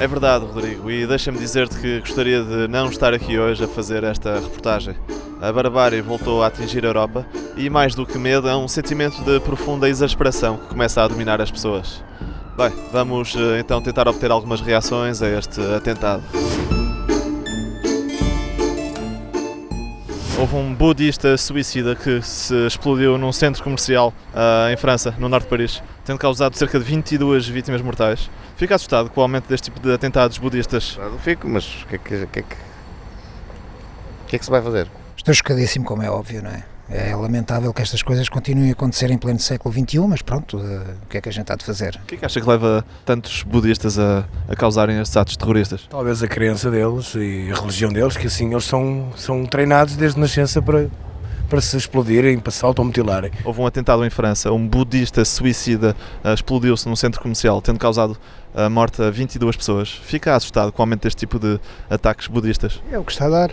É verdade, Rodrigo, e deixa-me dizer-te que gostaria de não estar aqui hoje a fazer esta reportagem. A barbárie voltou a atingir a Europa e, mais do que medo, é um sentimento de profunda exasperação que começa a dominar as pessoas. Bem, vamos então tentar obter algumas reações a este atentado. Houve um budista suicida que se explodiu num centro comercial em França, no norte de Paris, tendo causado cerca de 22 vítimas mortais. Fica assustado com o aumento deste tipo de atentados budistas? Fico, mas o que é que se vai fazer? Estou chocadíssimo, como é óbvio, não é? É lamentável que estas coisas continuem a acontecer em pleno século XXI, mas pronto, o que é que a gente há de fazer? O que é que acha que leva tantos budistas a causarem estes atos terroristas? Talvez a crença deles e a religião deles, que assim eles são treinados desde nascença para se explodirem, para se automutilarem. Houve um atentado em França, um budista suicida explodiu-se num centro comercial, tendo causado a morte a 22 pessoas. Fica assustado com o aumento deste tipo de ataques budistas? É o que está a dar.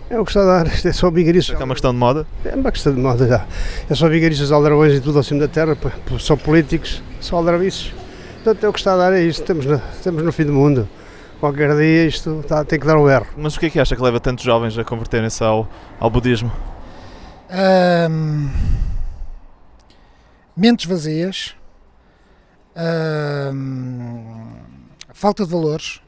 É o que está a dar, isto é só vigarices. É uma questão de moda? É uma questão de moda já. É só vigarices, aldrabões e tudo ao cimo da terra, só políticos, só aldrabices. Portanto, é o que está a dar, é isto, estamos no fim do mundo. Qualquer dia isto tem que dar um erro. Mas o que é que acha que leva tantos jovens a converterem-se ao budismo? Mentes vazias, falta de valores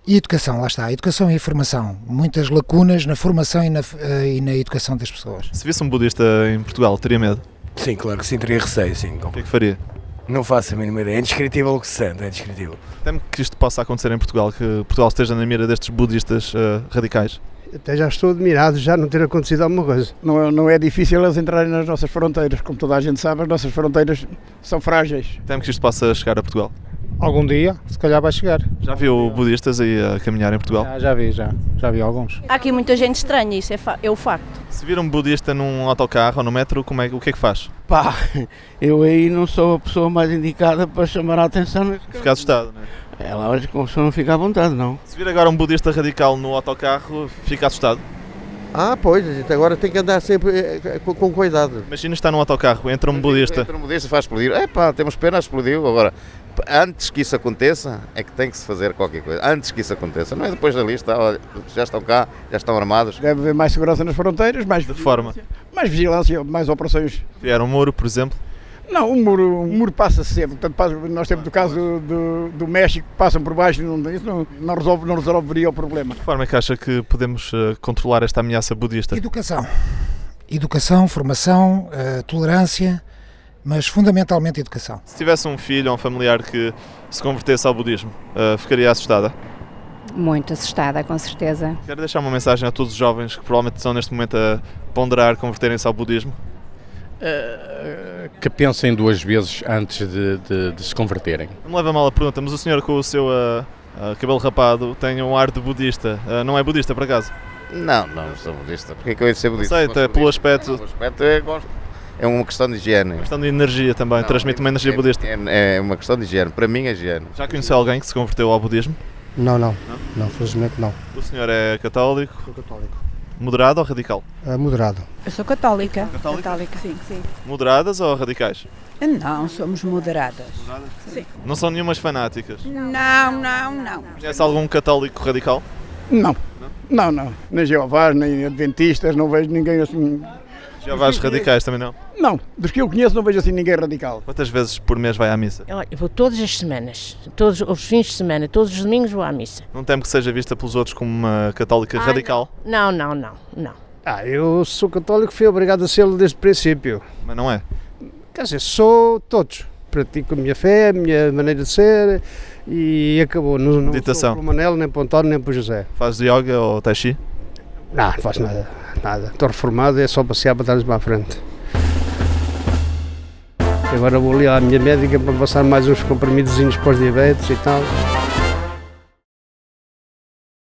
e educação, lá está, educação e informação. Muitas lacunas na formação e na educação das pessoas. Se visse um budista em Portugal, teria medo? Sim, claro que sim, teria receio, sim. O que é que faria? Não faço a mínima ideia, é indescritível o que se sente, é indescritível. Temo que isto possa acontecer em Portugal, que Portugal esteja na mira destes budistas radicais. Até já estou admirado de já não ter acontecido alguma coisa. Não é difícil eles entrarem nas nossas fronteiras, como toda a gente sabe, as nossas fronteiras são frágeis. Temo que isto possa chegar a Portugal. Algum dia, se calhar vai chegar. Já viu budistas aí a caminhar em Portugal? Já vi alguns. Há aqui muita gente estranha, isso é o facto. Se vir um budista num autocarro ou no metro, o que é que faz? Pá, eu aí não sou a pessoa mais indicada para chamar a atenção. Fica assustado, não é? É lógico que a pessoa não fica à vontade, não. Se vir agora um budista radical no autocarro, fica assustado? Pois, a gente agora tem que andar sempre com cuidado. Imagina estar num autocarro, entra um budista. Entra um budista e faz explodir. Temos pena, explodiu. Agora, antes que isso aconteça, é que tem que se fazer qualquer coisa. Antes que isso aconteça, não é depois dali, já estão cá, já estão armados. Deve haver mais segurança nas fronteiras, mais vigilância, mais operações. Criar um muro, por exemplo? Não, o muro passa sempre. Portanto, nós temos o caso do México, passam por baixo, isso não resolveria o problema. De que forma é que acha que podemos controlar esta ameaça budista? Educação, formação, tolerância, mas fundamentalmente educação. Se tivesse um filho ou um familiar que se convertesse ao budismo, ficaria assustada? Muito assustada, com certeza. Quero deixar uma mensagem a todos os jovens que provavelmente estão neste momento a ponderar converterem-se ao budismo? Que pensem duas vezes antes de se converterem. Não me leva a mal a pergunta, mas o senhor com o seu cabelo rapado tem um ar de budista. Não é budista, por acaso? Não sou budista. Porquê que eu ia ser budista? Não sei, até pelo aspecto. Pelo aspecto eu gosto. É uma questão de higiene. Uma questão de energia também, transmite uma energia budista. É uma questão de higiene, para mim é higiene. Já conheceu alguém que se converteu ao budismo? Não, felizmente não. O senhor é católico? Sou católico. Moderado ou radical? Moderado. Eu sou católica. Católica? Sim. Moderadas ou radicais? Não, somos moderadas. Sim. Não são nenhumas fanáticas? Não. Conhece algum católico radical? Não. Nem Jeovás, nem Adventistas, não vejo ninguém assim. Jeovás radicais também não? Não, dos que eu conheço não vejo assim ninguém radical. Quantas vezes por mês vai à missa? Eu vou todas as semanas, todos os fins de semana, todos os domingos vou à missa. Não temo que seja vista pelos outros como uma católica radical? Não. Eu sou católico, fui obrigado a ser desde o princípio. Mas não é? Quer dizer, sou todos. Pratico a minha fé, a minha maneira de ser e acabou. Não Meditação. sou para o Manel, nem para o António, nem para o José. Faz yoga ou tai chi? Não faço nada. Estou reformado, é só passear para trás e para a frente. Agora vou ali à minha médica para passar mais uns comprimidozinhos para os diabetes e tal.